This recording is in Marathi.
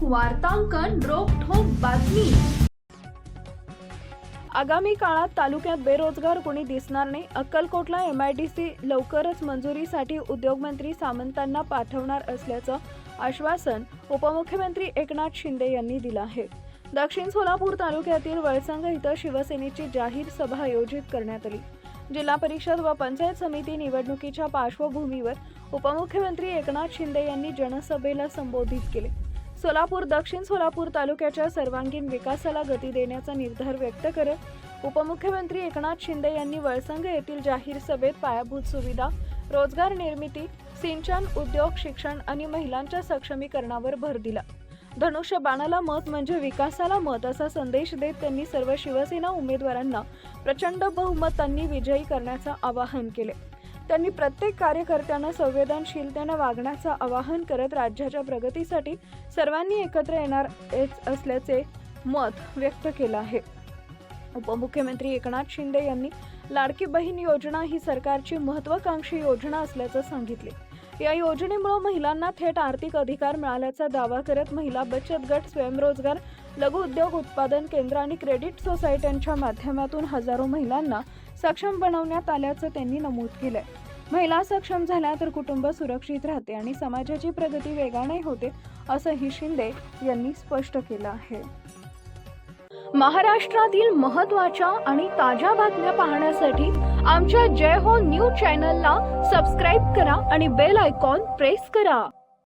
वार्तांकन रोखठोक बातमी। आगामी काळात तालुक्यात बेरोजगार कोणी दिसणार नाही। अक्कलकोटला MIDC लवकरच मंजुरीसाठी उद्योगमंत्री सामंतांना पाठवणार असल्याचं आश्वासन उपमुख्यमंत्री एकनाथ शिंदे यांनी दिलं आहे। दक्षिण सोलापूर तालुक्यातील वळसंग इथं शिवसेनेची जाहीर सभा आयोजित करण्यात आली। जिल्हा परिषद व पंचायत समिती निवडणुकीच्या पार्श्वभूमीवर उपमुख्यमंत्री एकनाथ शिंदे यांनी जनसभेला संबोधित केले। सोलापूर दक्षिण सोलापूर तालुक्याच्या सर्वांगीण विकासाला गती देण्याचा निर्धार व्यक्त करत उपमुख्यमंत्री एकनाथ शिंदे यांनी वळसंग येथील जाहीर सभेत पायाभूत सुविधा, रोजगार निर्मिती, सिंचन, उद्योग, शिक्षण आणि महिलांच्या सक्षमीकरणावर भर दिला। धनुष्यबाणाला मत म्हणजे विकासाला मत असा संदेश देत त्यांनी सर्व शिवसेना उमेदवारांना प्रचंड बहुमतांनी विजयी करण्याचं आवाहन केले। त्यांनी प्रत्येक कार्यकर्त्यांना संवेदनशीलतेने वागण्याचं आवाहन करत राज्याच्या प्रगतीसाठी सर्वांनी एकत्र येणार असल्याचे मत व्यक्त केलं आहे। उपमुख्यमंत्री एकनाथ शिंदे यांनी लाडकी बहीण योजना ही सरकारची महत्त्वाकांक्षी योजना असल्याचं सांगितले। या योजनेमुळे महिलांना थेट आर्थिक अधिकार मिळाल्याचा दावा करत महिला बचत गट, स्वयंरोजगार, लघु उद्योग उत्पादन केंद्र आणि क्रेडिट सोसायट्यांच्या माध्यमातून हजारो महिलांना सक्षम बनवण्यात आल्याचं त्यांनी नमूद केलंय। महिला सक्षम झाल्या तर कुटुंब सुरक्षित राहते आणि समाजाची प्रगती वेगाने होते, असंही शिंदे यांनी स्पष्ट केलं आहे। महाराष्ट्रातील महत्त्वाच्या आणि ताज्या बातम्या पाहण्यासाठी आमच्या जय हो न्यूज चॅनलला सबस्क्राईब करा आणि बेल आयकॉन प्रेस करा।